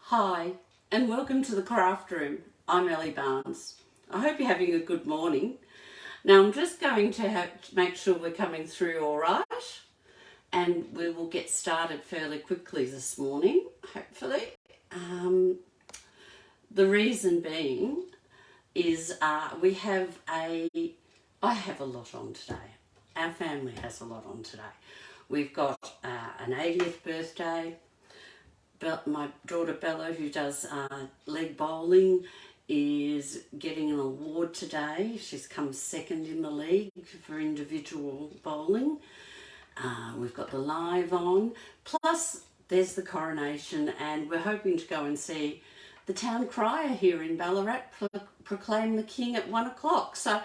Hi, and welcome to the craft room. I'm Ellie Barnes. I hope you're having a good morning. Now I'm just going to make sure we're coming through all right, and we will get started fairly quickly this morning, hopefully. The reason being is I have a lot on today. Our family has a lot on today. We've got an 80th birthday. My daughter Bella, who does leg bowling, is getting an award today. She's come second in the league for individual bowling. We've got the live on. Plus, there's the coronation, and we're hoping to go and see the town crier here in Ballarat proclaim the king at 1 o'clock. So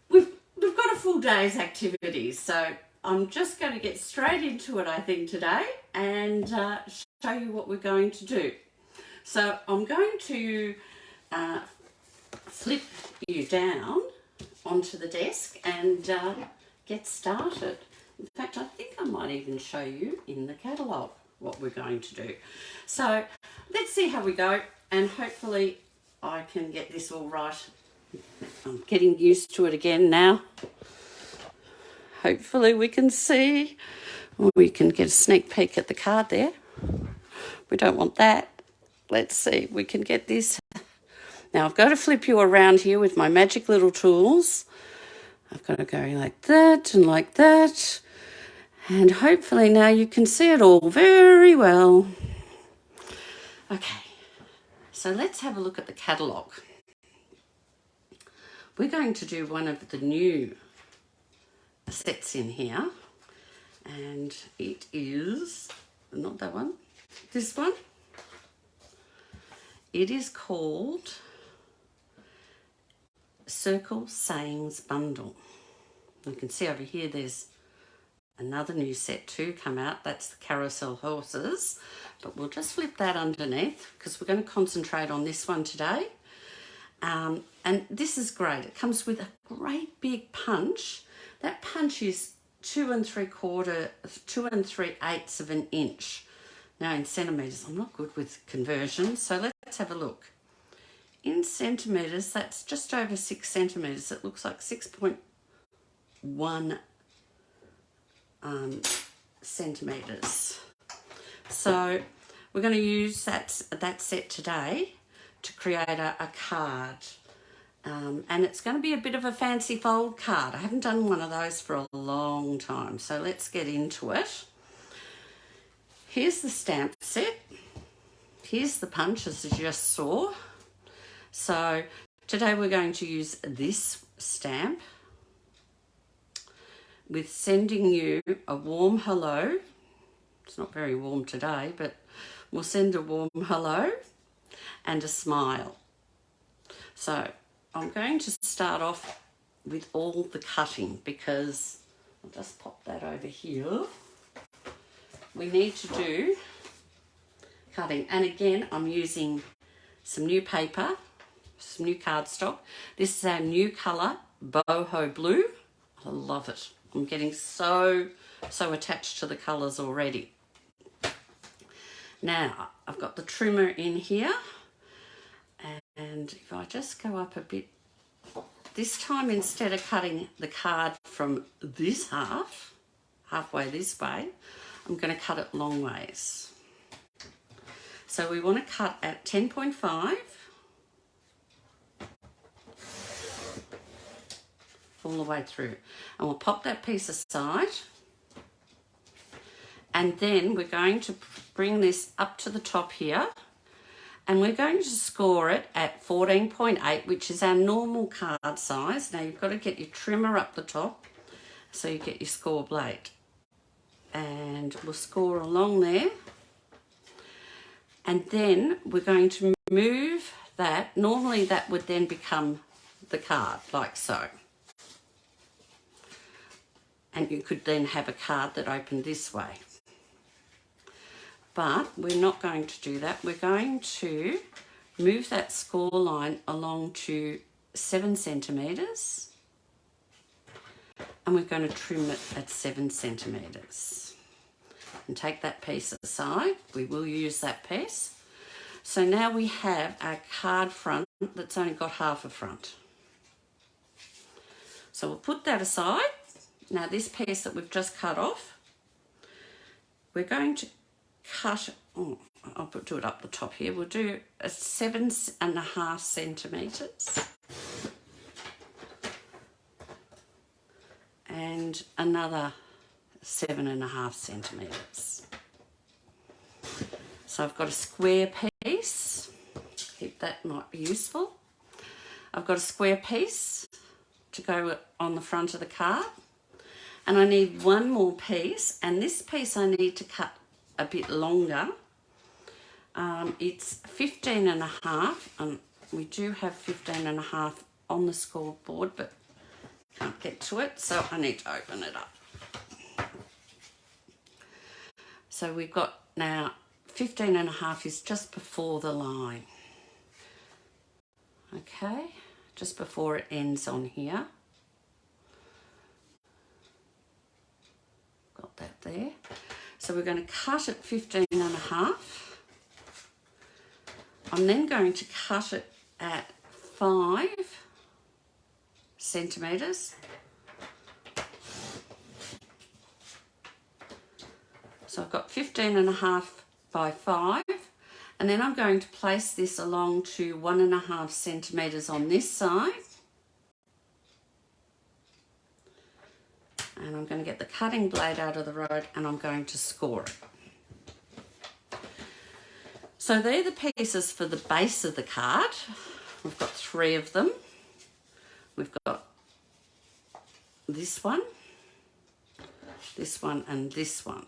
we've got a full day's activities. So I'm just going to get straight into it, I think, today, and show you what we're going to do. So I'm going to flip you down onto the desk and get started. In fact, I think I might even show you in the catalogue what we're going to do. So let's see how we go, and hopefully I can get this all right. I'm getting used to it again now. Hopefully we can see. We can get a sneak peek at the card there. We don't want that. Let's see, we can get this. Now I've got to flip you around here with my magic little tools. I've got to go like that and like that. And hopefully now you can see it all very well. Okay, so let's have a look at the catalogue. We're going to do one of the new sets in here. And it is, not that one, this one. It is called Circle Sayings Bundle. You can see over here there's another new set too come out. That's the Carousel Horses. But we'll just flip that underneath because we're going to concentrate on this one today. And this is great. It comes with a great big punch. That punch is 2 3/8 of an inch. Now in centimetres, I'm not good with conversions, so let's have a look. In centimetres, that's just over 6 centimetres. It looks like 6.1 centimetres. So we're going to use that set today to create a card. And it's going to be a bit of a fancy fold card. I haven't done one of those for a long time, so let's get into it. Here's the stamp set. Here's the punch, as you just saw. So today we're going to use this stamp with sending you a warm hello. It's not very warm today, but we'll send a warm hello and a smile. So I'm going to start off with all the cutting because I'll just pop that over here. We need to do cutting, and again I'm using some new paper, some new cardstock. This is our new colour, boho blue. I love it. I'm getting so attached to the colours already. Now I've got the trimmer in here, and if I just go up a bit, this time instead of cutting the card from this halfway this way, I'm going to cut it long ways. So we want to cut at 10.5 all the way through. And we'll pop that piece aside. And then we're going to bring this up to the top here. And we're going to score it at 14.8, which is our normal card size. Now you've got to get your trimmer up the top so you get your score blade. And we'll score along there. And then we're going to move that. Normally that would then become the card, like so. And you could then have a card that opened this way. But we're not going to do that. We're going to move that score line along to 7 centimetres. And we're going to trim it at 7 centimetres. And take that piece aside. We will use that piece. So now we have our card front that's only got half a front. So we'll put that aside. Now this piece that we've just cut off, we're going to cut, I'll do it up the top here. We'll do a 7.5 centimetres and another 7.5 centimetres. So I've got a square piece, that might be useful. I've got a square piece to go on the front of the card, and I need one more piece, and this piece I need to cut a bit longer. It's 15.5, and we do have 15.5 on the scoreboard, but can't get to it, so I need to open it up. So we've got now 15.5 is just before the line. Okay, just before it ends on here. Got that there. So we're going to cut at 15.5. I'm then going to cut it at 5 centimetres. So I've got 15.5 by 5, and then I'm going to place this along to 1.5 centimetres on this side. And I'm going to get the cutting blade out of the road, and I'm going to score it. So they're the pieces for the base of the card. We've got 3 of them. We've got this one, and this one.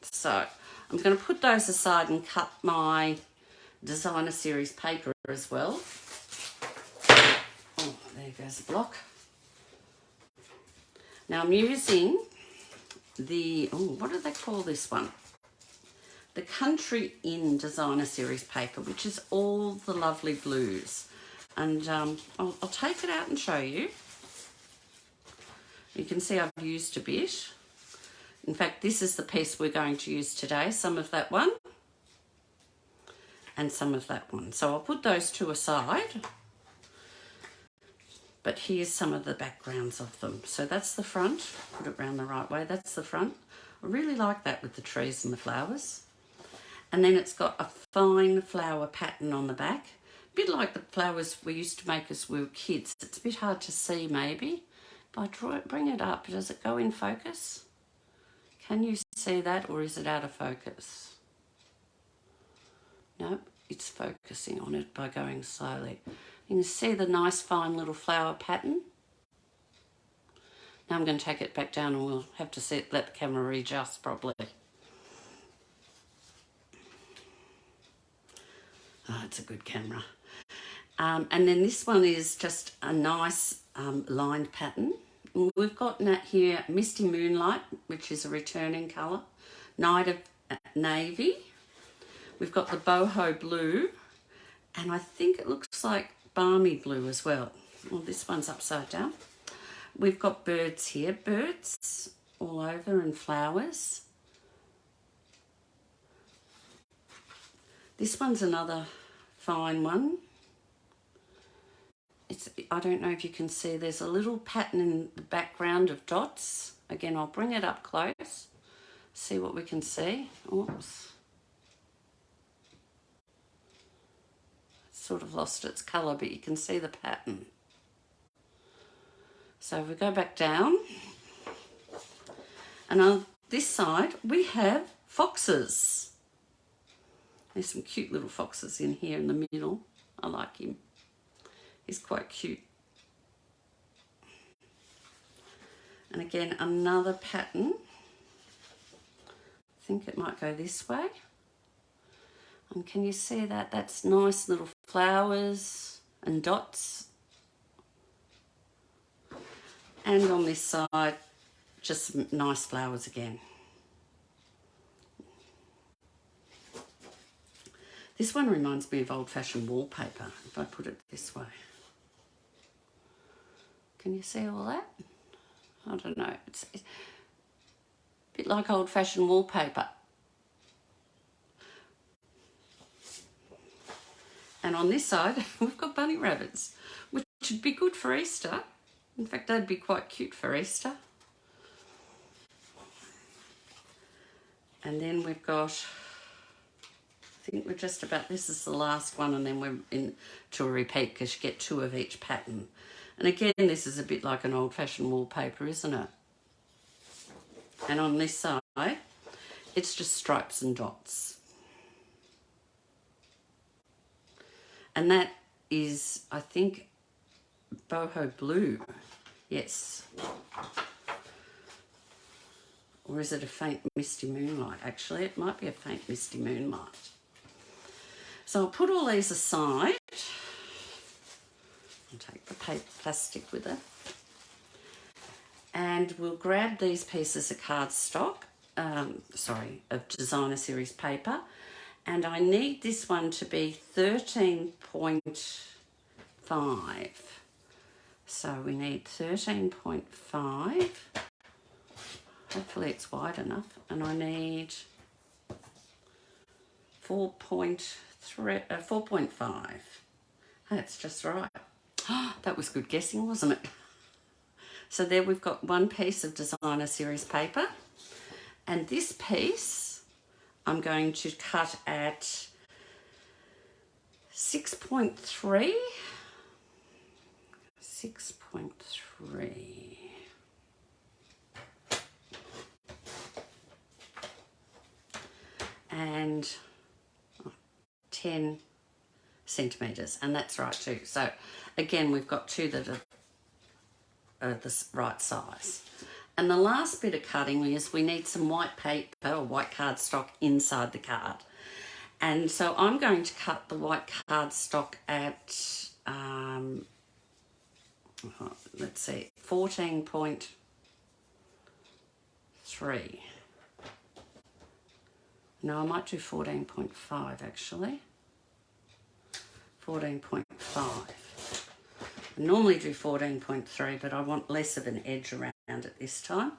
So I'm going to put those aside and cut my designer series paper as well. Oh, there goes the block. Now I'm using the, what do they call this one? The Country Inn designer series paper, which is all the lovely blues. And I'll take it out and show you. You can see I've used a bit. In fact, this is the piece we're going to use today, some of that one and some of that one. So I'll put those 2 aside, but here's some of the backgrounds of them. So that's the front, put it round the right way, that's the front. I really like that with the trees and the flowers. And then it's got a fine flower pattern on the back, a bit like the flowers we used to make as we were kids. It's a bit hard to see maybe. If I bring it up, does it go in focus? Can you see that, or is it out of focus? Nope, it's focusing on it by going slowly. You can see the nice fine little flower pattern. Now I'm going to take it back down and we'll have to let the camera readjust properly. Oh, it's a good camera. And then this one is just a nice lined pattern. We've got here Misty Moonlight, which is a returning colour, Night of Navy. We've got the Boho Blue, and I think it looks like Balmy Blue as well. Well, this one's upside down. We've got birds here, birds all over and flowers. This one's another fine one. I don't know if you can see, there's a little pattern in the background of dots. Again, I'll bring it up close, see what we can see. Oops. It's sort of lost its colour, but you can see the pattern. So if we go back down, and on this side, we have foxes. There's some cute little foxes in here in the middle. I like him. He's quite cute. And again, another pattern. I think it might go this way. And can you see that? That's nice little flowers and dots. And on this side, just some nice flowers again. This one reminds me of old-fashioned wallpaper, if I put it this way. Can you see all that? I don't know. It's a bit like old-fashioned wallpaper. And on this side, we've got bunny rabbits, which would be good for Easter. In fact, they'd be quite cute for Easter. And then we've got, I think we're just about, this is the last one, and then we're into a repeat because you get 2 of each pattern. And again, this is a bit like an old-fashioned wallpaper, isn't it? And on this side, it's just stripes and dots. And that is, I think, boho blue. Yes. Or is it a faint misty moonlight? Actually, it might be a faint misty moonlight. So I'll put all these aside. I'll take the paper plastic with it. And we'll grab these pieces of cardstock, of designer series paper. And I need this one to be 13.5. So we need 13.5. Hopefully it's wide enough. And I need 4.5. That's just right. That was good guessing, wasn't it? So there we've got one piece of designer series paper. And this piece I'm going to cut at 6.3. 6.3. And 10 centimetres, and that's right too. So again, we've got 2 that are the right size. And the last bit of cutting is we need some white paper or white cardstock inside the card. And so I'm going to cut the white cardstock at, let's see, 14.3. No, I might do 14.5 actually. 14.5. I normally do 14.3, but I want less of an edge around it this time.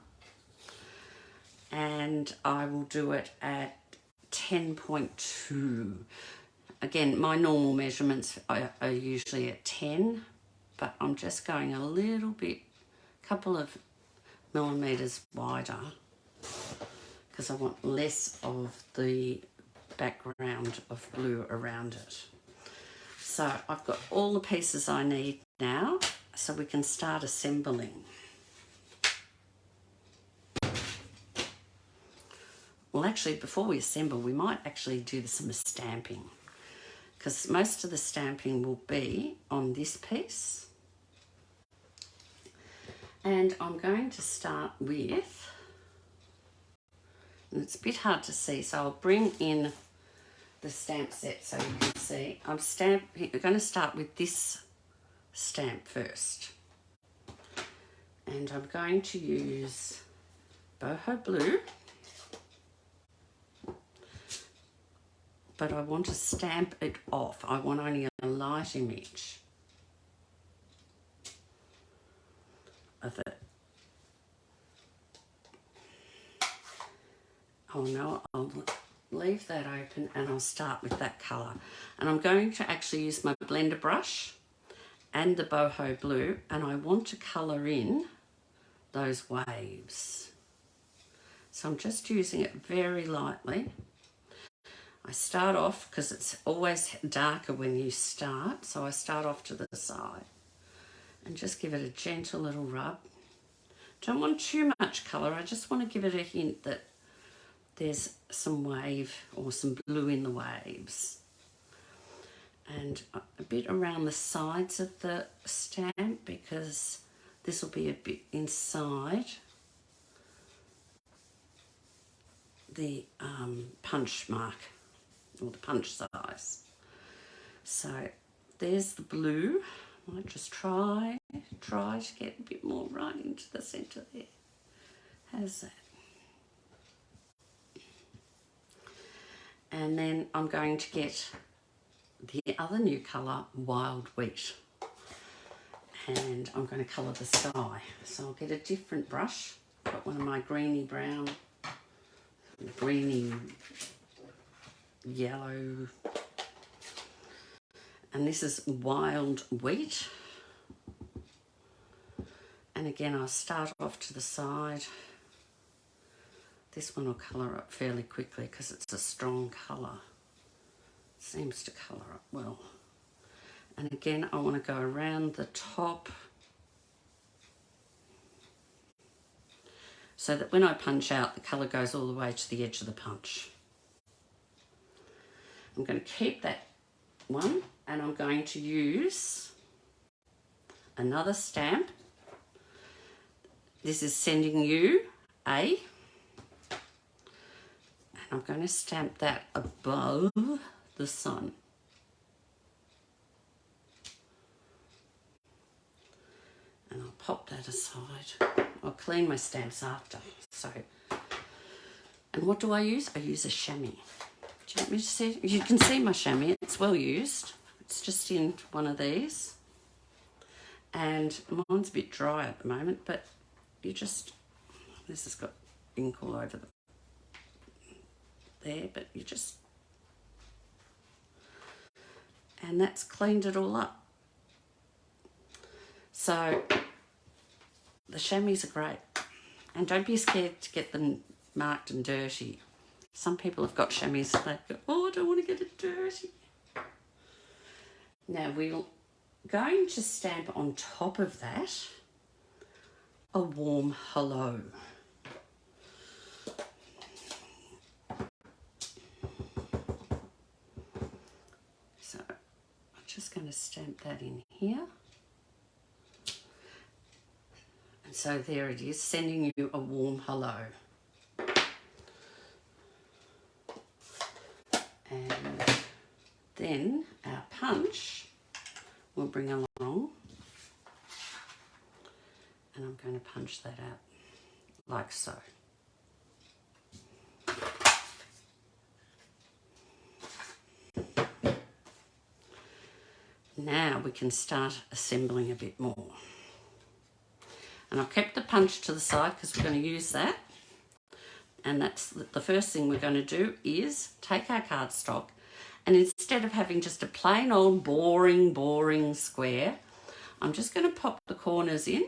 And I will do it at 10.2. Again, my normal measurements are usually at 10, but I'm just going a little bit, couple of millimetres wider, because I want less of the background of blue around it. So I've got all the pieces I need now, so we can start assembling. Well, actually, before we assemble, we might actually do some stamping, because most of the stamping will be on this piece. And I'm going to start with, and it's a bit hard to see, so I'll bring in the stamp set so you can see. I'm going to start with this stamp first. And I'm going to use boho blue. But I want to stamp it off. I want only a light image of it. Oh no, I'll leave that open and I'll start with that colour. And I'm going to actually use my blender brush and the boho blue, and I want to colour in those waves. So I'm just using it very lightly. I start off, because it's always darker when you start, so I start off to the side and just give it a gentle little rub. Don't want too much colour, I just want to give it a hint that there's some wave or some blue in the waves. And a bit around the sides of the stamp, because this will be a bit inside the punch mark, or the punch size. So there's the blue. I might just try to get a bit more right into the centre there. How's that? And then I'm going to get the other new colour, Wild Wheat. And I'm going to colour the sky. So I'll get a different brush. Got one of my greeny brown, greeny yellow. And this is wild wheat. And again, I'll start off to the side. This one will colour up fairly quickly because it's a strong colour. It seems to colour up well. And again, I want to go around the top so that when I punch out, the colour goes all the way to the edge of the punch. I'm going to keep that one, and I'm going to use another stamp. This is Sending You A. And I'm going to stamp that above the sun. And I'll pop that aside. I'll clean my stamps after. So, and what do I use? I use a chamois. Do you want me to see? You can see my chamois. It's well used. It's just in one of these. And mine's a bit dry at the moment, but you just, this has got ink all over there, but you just, and that's cleaned it all up. So the chamois are great, and don't be scared to get them marked and dirty. Some people have got chamois, they go, oh, I don't want to get it dirty. Now we're going to stamp on top of that a warm hello. So I'm just going to stamp that in here. And so there it is, Sending You a Warm Hello. And then our punch we'll bring along, and I'm going to punch that out like so. Now we can start assembling a bit more. And I've kept the punch to the side because we're going to use that. And that's the first thing we're going to do is take our cardstock, and instead of having just a plain old boring square, I'm just going to pop the corners in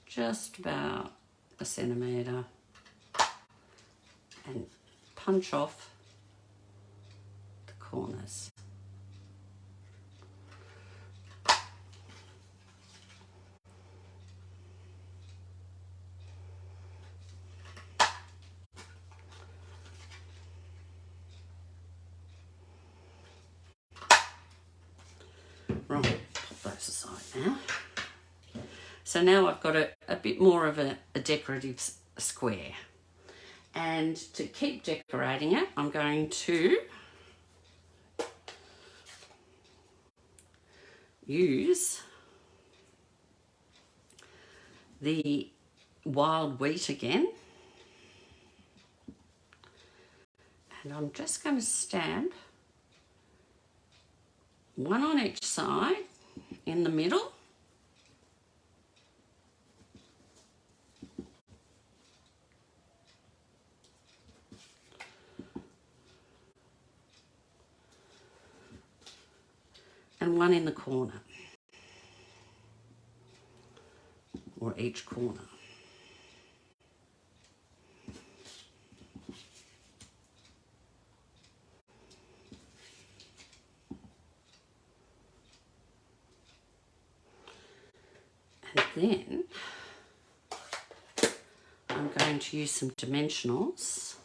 just about a centimetre and punch off the corners. Right, put those aside now. So now I've got a bit more of a decorative square. And to keep decorating it, I'm going to use the wild wheat again. And I'm just going to stamp one on each side in the middle. And one in the corner, or each corner. And then I'm going to use some dimensionals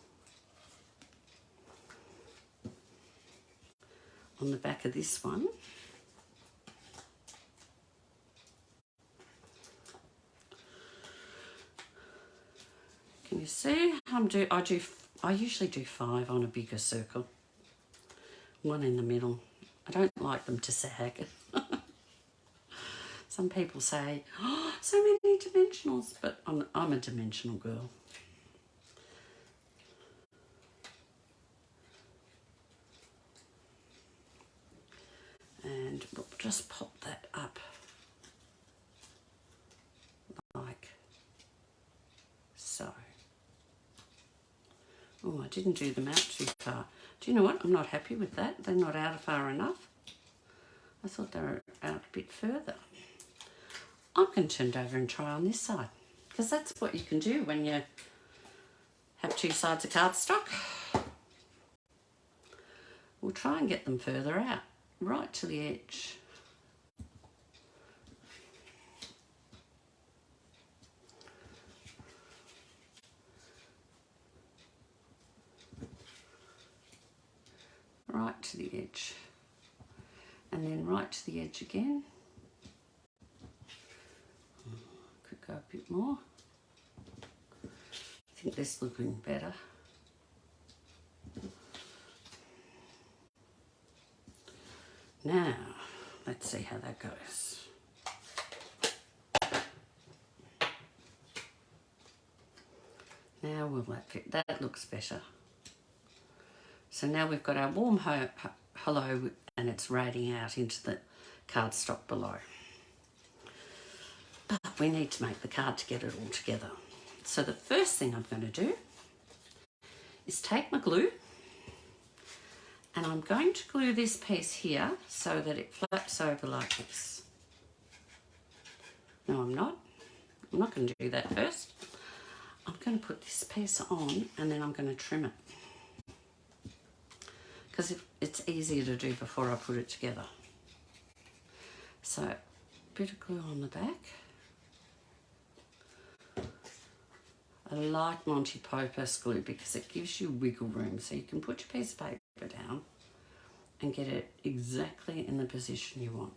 on the back of this one. Can you see? I usually do 5 on a bigger circle. One in the middle. I don't like them to sag. Some people say, oh, so many dimensionals, but I'm a dimensional girl. And we'll just pop that up like so. Oh, I didn't do them out too far. Do you know what? I'm not happy with that. They're not out far enough. I thought they were out a bit further. I'm going to turn it over and try on this side, because that's what you can do when you have two sides of cardstock. We'll try and get them further out, right to the edge. Right to the edge. And then right to the edge again. Could go a bit more. I think this is looking better. Now, let's see how that goes. Now will that fit? That looks better. So now we've got our warm hello and it's radiating out into the cardstock below. But we need to make the card to get it all together. So the first thing I'm going to do is take my glue, and I'm going to glue this piece here so that it flaps over like this. No, I'm not. I'm not going to do that first. I'm going to put this piece on and then I'm going to trim it, because it's easier to do before I put it together. So, a bit of glue on the back. I like Monty Python's glue because it gives you wiggle room, so you can put your piece of paper down and get it exactly in the position you want.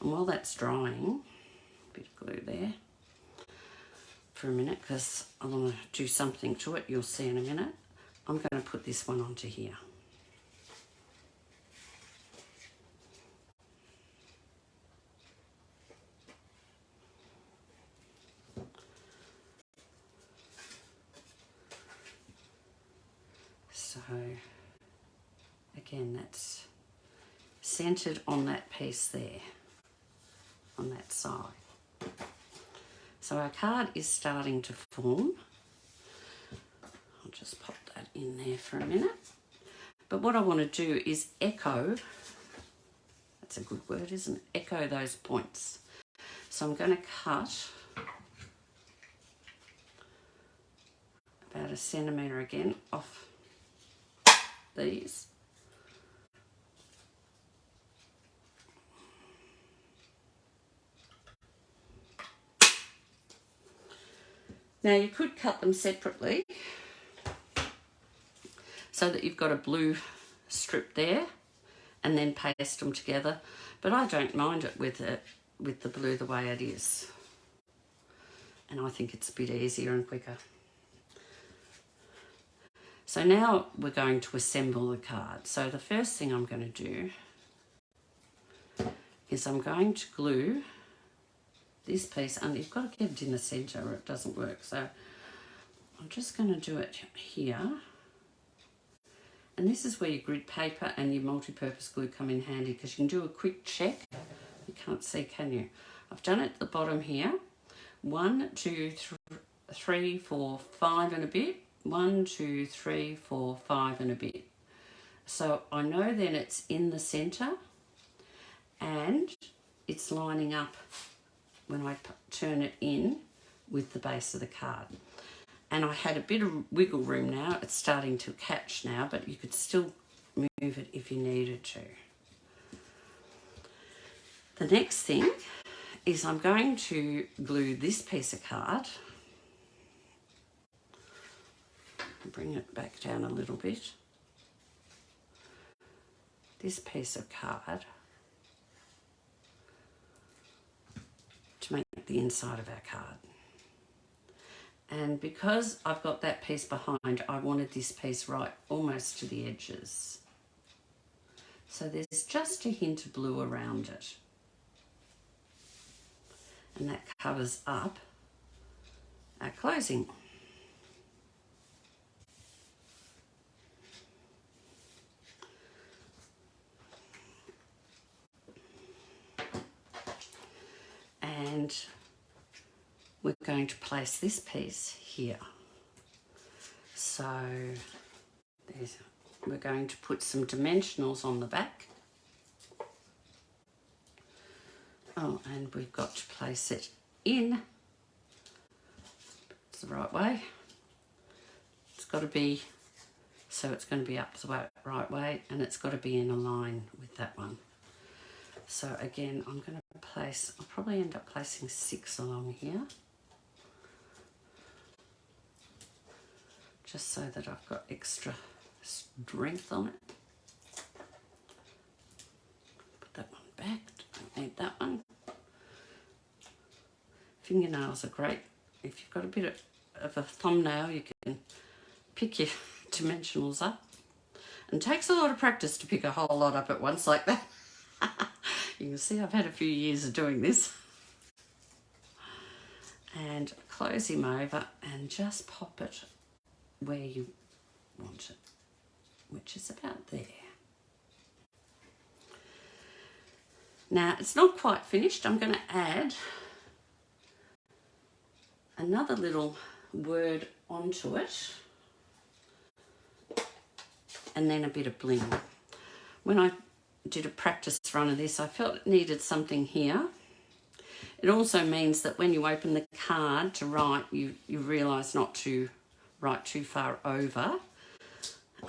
And while that's drying, a bit of glue there for a minute, because I want to do something to it, you'll see in a minute. I'm going to put this one onto here. So, again, that's centred on that piece there, on that side. So our card is starting to form. I'll just pop that in there for a minute. But what I want to do is echo, that's a good word, isn't it? Echo those points. So I'm going to cut about 1 centimetre again off these. Now you could cut them separately so that you've got a blue strip there and then paste them together, but I don't mind it with the blue the way it is, and I think it's a bit easier and quicker. So now we're going to assemble the card. So the first thing I'm going to do is I'm going to glue this piece, and you've got to get it in the centre or it doesn't work. So I'm just going to do it here. And this is where your grid paper and your multi-purpose glue come in handy, because you can do a quick check. You can't see, can you? I've done it at the bottom here. 1, 2, 3, 4, 5 and a bit. 1, 2, 3, 4, 5 and a bit. So I know then it's in the centre and it's lining up when I turn it in with the base of the card. And I had a bit of wiggle room now. It's starting to catch now, but you could still move it if you needed to. The next thing is I'm going to glue this piece of card. Bring it back down a little bit. This piece of card to make the inside of our card. And because I've got that piece behind, I wanted this piece right almost to the edges. So there's just a hint of blue around it. And that covers up our closing. And we're going to place this piece here. So there's we're going to put some dimensionals on the back. Oh, and we've got to place it in. It's the right way. It's got to be, so it's going to be up the right way, and it's got to be in a line with that one. So again, I'm going to place, I'll probably end up placing 6 along here. Just so that I've got extra strength on it. Put that one back, don't need that one. Fingernails are great. If you've got a bit of a thumbnail, you can pick your dimensionals up. And it takes a lot of practice to pick a whole lot up at once like that. You can see I've had a few years of doing this. And close him over and just pop it where you want it, which is about there. Now, it's not quite finished. I'm going to add another little word onto it, and then a bit of bling. When I did a practice run of this, I felt it needed something here. It also means that when you open the card to write, you realise not to write too far over.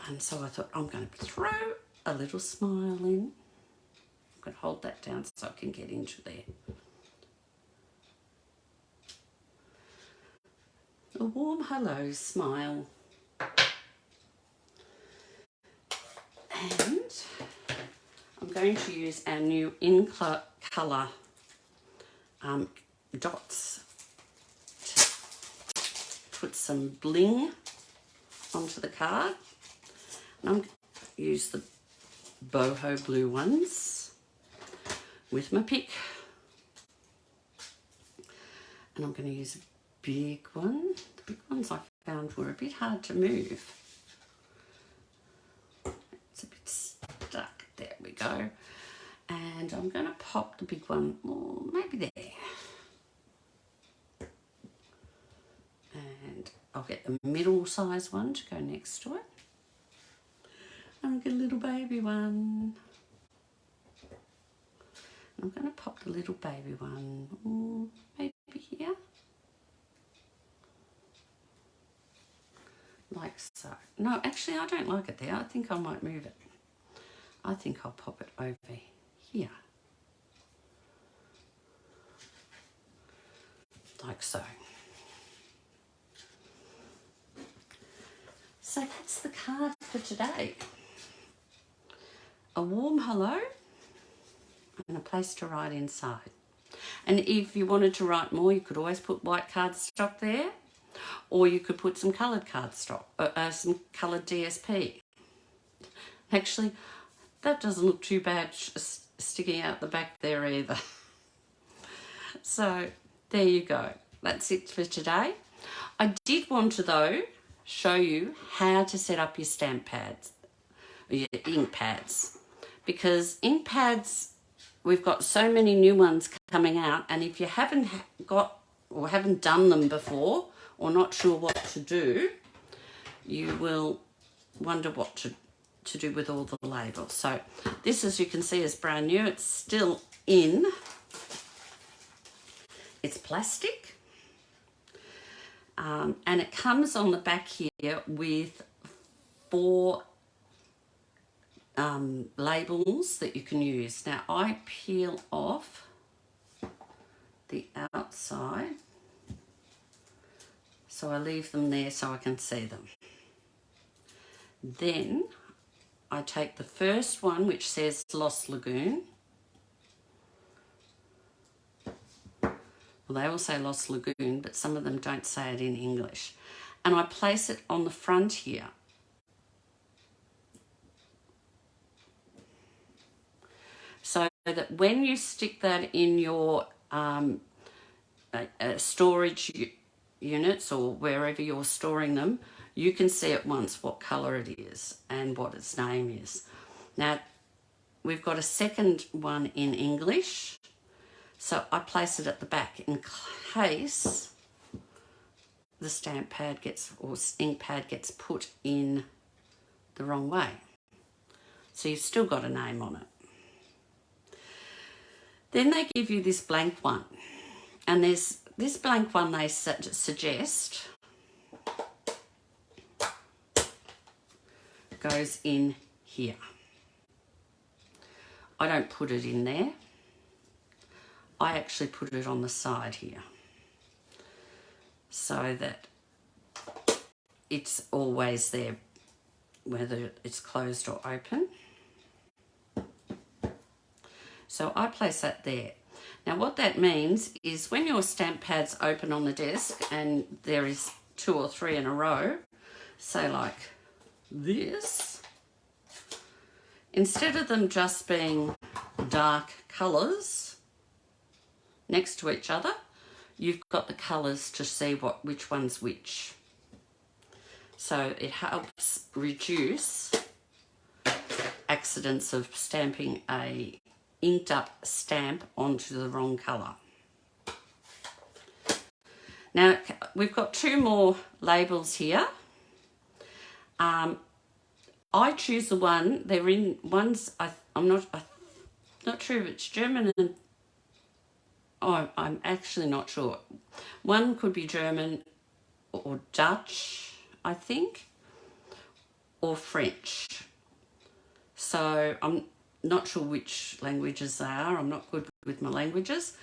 And so I thought, I'm going to throw a little smile in. I'm going to hold that down so I can get into there. A warm hello smile. And I'm going to use our new in colour dots to put some bling onto the card. And I'm going to use the boho blue ones with my pick. And I'm going to use a big one. The big ones I found were a bit hard to move. It's a bit stuck. There we go. And I'm going to pop the big one, or maybe there. And I'll get the middle size one to go next to it. And I'll get a little baby one. I'm going to pop the little baby one, maybe here. Like so. No, actually I don't like it there. I think I might move it. I think I'll pop it over here. Like so. So that's the card for today. A warm hello and a place to write inside. And if you wanted to write more, you could always put white cardstock there, or you could put some coloured cardstock, some coloured DSP. Actually, that doesn't look too bad sticking out the back there either. So there you go. That's it for today. I did want to, though, show you how to set up your stamp pads, or your ink pads, because ink pads, we've got so many new ones coming out, and if you haven't got or haven't done them before, or not sure what to do, you will wonder what to do with all the labels. So this, as you can see, is brand new. It's still in. It's plastic. And it comes on the back here with 4 labels that you can use. Now I peel off the outside, so I leave them there so I can see them. Then I take the first one, which says Lost Lagoon. Well, they all say Lost Lagoon, but some of them don't say it in English. And I place it on the front here. So that when you stick that in your storage units or wherever you're storing them, you can see at once what colour it is and what its name is. Now, we've got a second one in English, so I place it at the back in case the stamp pad gets, or ink pad gets put in the wrong way. So you've still got a name on it. Then they give you this blank one. And there's this blank one they suggest goes in here. I don't put it in there. I actually put it on the side here so that it's always there, whether it's closed or open. So I place that there. Now what that means is when your stamp pad's open on the desk and there is 2 or 3 in a row, say like this, instead of them just being dark colours next to each other, you've got the colours to see which one's which. So it helps reduce accidents of stamping a inked up stamp onto the wrong colour. Now we've got 2 more labels here. I choose the one, they're in, one's, I'm not sure if it's German and, oh, I'm actually not sure. One could be German or Dutch, I think, or French. So I'm not sure which languages they are. I'm not good with my languages.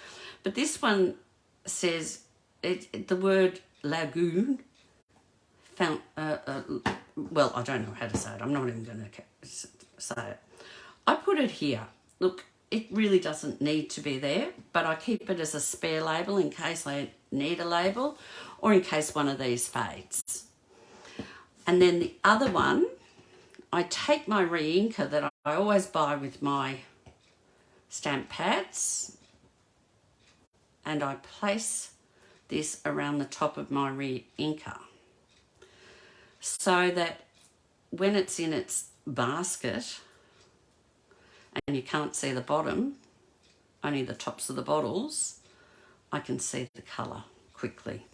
But this one says, the word lagoon, well, I don't know how to say it. I'm not even going to say it. I put it here. Look, it really doesn't need to be there, but I keep it as a spare label in case I need a label or in case one of these fades. And then the other one, I take my re-inker that I always buy with my stamp pads and I place this around the top of my re-inker so that when it's in its basket and you can't see the bottom, only the tops of the bottles, I can see the colour quickly.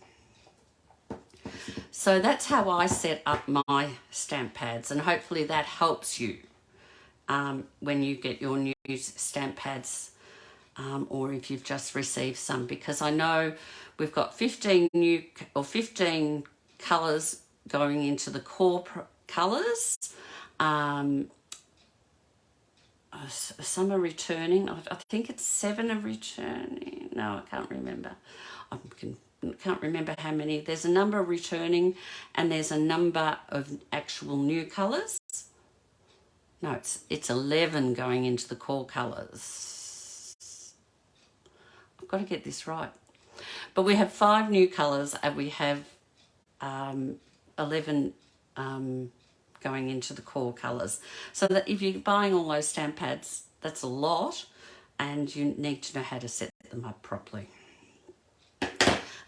So that's how I set up my stamp pads, and hopefully that helps you when you get your new stamp pads or if you've just received some, because I know we've got 15 colours going into the core colours. Some are returning. I think it's 7 are returning. No, I can't remember. I can't remember how many. There's a number returning and there's a number of actual new colours. No, it's 11 going into the core colours. I've got to get this right. But we have 5 new colours and we have 11 going into the core colours. So that if you're buying all those stamp pads, that's a lot and you need to know how to set them up properly.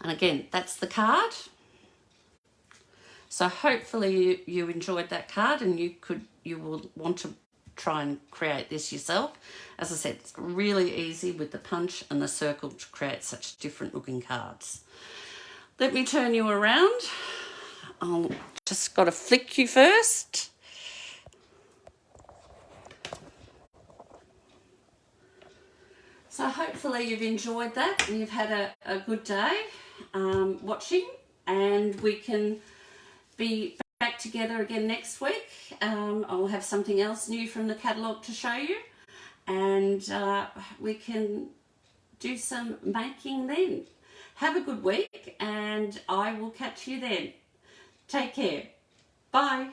And again, that's the card. So hopefully you enjoyed that card and you will want to try and create this yourself. As I said, it's really easy with the punch and the circle to create such different looking cards. Let me turn you around. I'll just got to flick you first. So hopefully you've enjoyed that and you've had a good day watching, and we can be back together again next week. I'll have something else new from the catalogue to show you, and we can do some making then. Have a good week and I will catch you then. Take care. Bye.